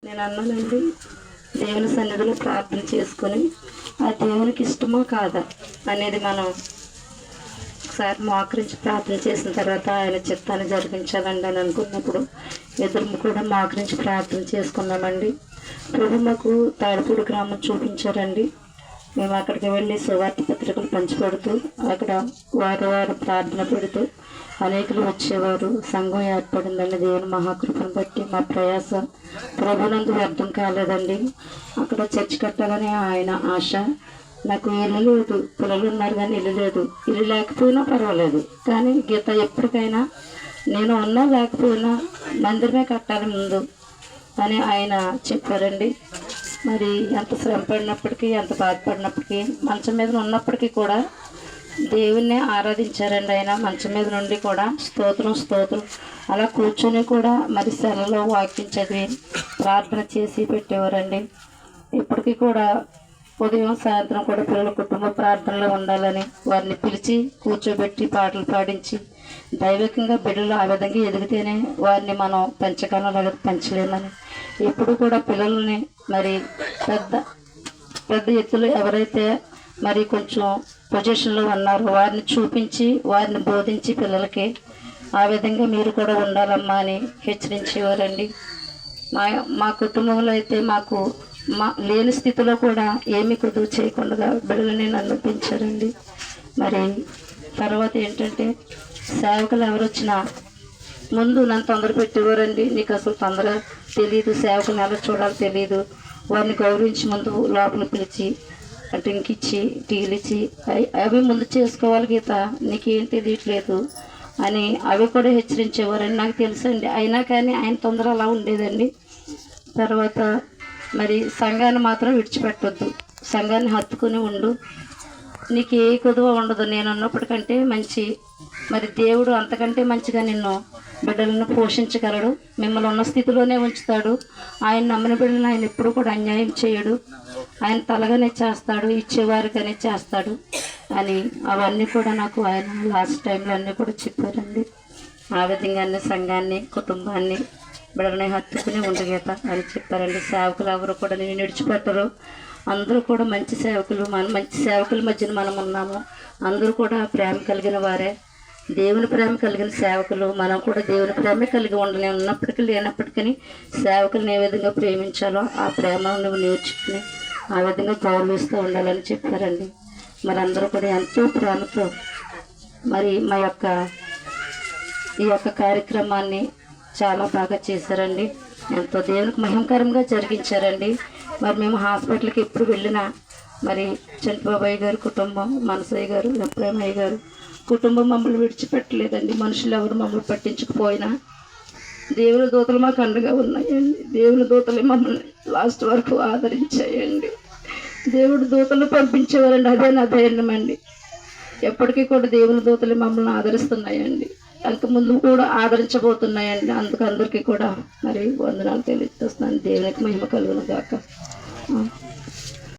నేను అన్నానండి, దేవుని సన్నిధిలో ప్రార్థన చేసుకొని ఆ దేవునికి ఇష్టమో కాదా అనేది మనం ఒకసారి మోకరించి ప్రార్థన చేసిన తర్వాత ఆయన చిత్తాన్ని జరిపించాలండి అని అనుకున్నప్పుడు ఇద్దరు కూడా మోకరించి ప్రార్థన చేసుకున్నామండి. ప్రభు మాకు తాడిపూడి గ్రామం చూపించారండి. మేము అక్కడికి వెళ్ళి సువార్త పత్రికలు పంచిపెడుతూ అక్కడ వారు ప్రార్థన పెడుతూ అనేకులు వచ్చేవారు. సంఘం ఏర్పడిందండి. దేవుని మహాకృపను బట్టి మా ప్రయాస ప్రభునందు వ్యర్థం కాలేదండి. అక్కడ చర్చి కట్టాలని ఆయన ఆశ. నాకు ఇల్లు లేదు, పిల్లలు ఉన్నారు కానీ ఇల్లు లేదు. ఇల్లు లేకపోయినా పర్వాలేదు, కానీ గీత ఎప్పటికైనా నేను ఉన్నా లేకపోయినా మందిరమే కట్టాలి ముందు అని ఆయన చెప్పారండి. మరి ఎంత శ్రమ పడినప్పటికీ, ఎంత బాధపడినప్పటికీ, మంచం మీద ఉన్నప్పటికీ కూడా దేవుణ్ణి ఆరాధించారండి. ఆయన మంచం మీద నుండి కూడా స్తోత్రం స్తోత్రం అలా కూర్చొని కూడా మరి సెలలో వాక్యం చదివి ప్రార్థన చేసి పెట్టేవారండి. ఇప్పటికీ కూడా ఉదయం సాయంత్రం కూడా పిల్లల కుటుంబ ప్రార్థనలో ఉండాలని వారిని పిలిచి కూర్చోబెట్టి పాటలు పాడించి దైవికంగా బిడ్డలు ఆ విధంగా ఎదిగితేనే వారిని మనం పెంచగలం, లేకపోతే పెంచలేమని ఎప్పుడు కూడా పిల్లల్ని మరి పెద్ద పెద్ద ఎత్తులు ఎవరైతే మరి కొంచెం పొజిషన్లో ఉన్నారో వారిని చూపించి వారిని బోధించి పిల్లలకి ఆ విధంగా మీరు కూడా ఉండాలమ్మా అని హెచ్చరించేవారండి. మా కుటుంబంలో అయితే మాకు లేని స్థితిలో కూడా ఏమి కుదురు చేయకుండా బిడ్డలని నన్ను పెంచారండి. మరి తర్వాత ఏంటంటే సేవకులు ఎవరు వచ్చినా ముందు నన్ను తొందర పెట్టేవారండి. నీకు అసలు తొందర తెలియదు, సేవకుని ఎలా చూడాలో తెలియదు, వారిని గౌరవించి ముందు లోపల పిలిచి డ్రింక్ ఇచ్చి టీలు ఇచ్చి అవి ముందు చేసుకోవాలి గీత, నీకేం తెలియట్లేదు అని అవి కూడా హెచ్చరించేవారండి. నాకు తెలుసండి, అయినా కానీ ఆయన తొందర అలా ఉండేదండి. తర్వాత మరి సంఘాన్ని మాత్రం విడిచిపెట్టొద్దు, సంఘాన్ని హత్తుకుని ఉండు, నీకు ఏ కుదువ ఉండదు. నేను ఉన్నప్పటికంటే మంచి మరి దేవుడు అంతకంటే మంచిగా నిన్ను బిడ్డలను పోషించగలడు, మిమ్మల్ని ఉన్న స్థితిలోనే ఉంచుతాడు. ఆయన నమ్మిన బిడ్డలను ఆయన ఎప్పుడు కూడా అన్యాయం చేయడు, ఆయన తలగానే చేస్తాడు, ఇచ్చేవారిగానే చేస్తాడు అని అవన్నీ కూడా నాకు ఆయన లాస్ట్ టైంలో అన్నీ కూడా చెప్పారండి. ఆ విధంగానే సంఘాన్ని కుటుంబాన్ని బిడ్డలని హత్తుకుని ఉండగేత అని చెప్పారండి. సేవకులు ఎవరు కూడా నేను విడిచిపెట్టరు, అందరూ కూడా మంచి సేవకులు. మనం మంచి సేవకుల మధ్యన మనం ఉన్నాము. అందరూ కూడా ప్రేమ కలిగిన వారే, దేవుని ప్రేమ కలిగిన సేవకులు. మనం కూడా దేవుని ప్రేమ కలిగి ఉండలే ఉన్నప్పటికీ లేనప్పటికీ సేవకులను ఏ విధంగా ప్రేమించాలో ఆ ప్రేమను నువ్వు నేర్చుకుని ఆ విధంగా గౌరవిస్తూ ఉండాలని చెప్పారండి. మరి అందరూ కూడా ఎంతో ప్రేమతో మరి ఈ యొక్క కార్యక్రమాన్ని చాలా బాగా చేశారండి. ఎంతో దేవునికి మహిమకరంగా జరిగించారండి. మరి మేము హాస్పిటల్కి ఎప్పుడు వెళ్ళినా మరి చంటిబాబయ్య గారు కుటుంబం, మనసయ్య గారు, ఎప్పుడేమయ్య గారు కుటుంబం మమ్మల్ని విడిచిపెట్టలేదండి. మనుషులు ఎవరు మమ్మల్ని పట్టించకపోయినా దేవుని దూతలు మాకు అండగా ఉన్నాయండి. దేవుని దూతలే మమ్మల్ని లాస్ట్ వరకు ఆదరించాయండి. దేవుడి దూతలు పంపించేవారండి. అదే నా ధైర్యం అండి. ఎప్పటికీ కూడా దేవుని దూతలే మమ్మల్ని ఆదరిస్తున్నాయండి, అంత ముందు కూడా ఆదరించబోతున్నాయండి. అందుకు అందరికీ కూడా మరి వందనాలు తెలియజేస్తున్నాను. దేవునికి మహిమ కలుగును గాక.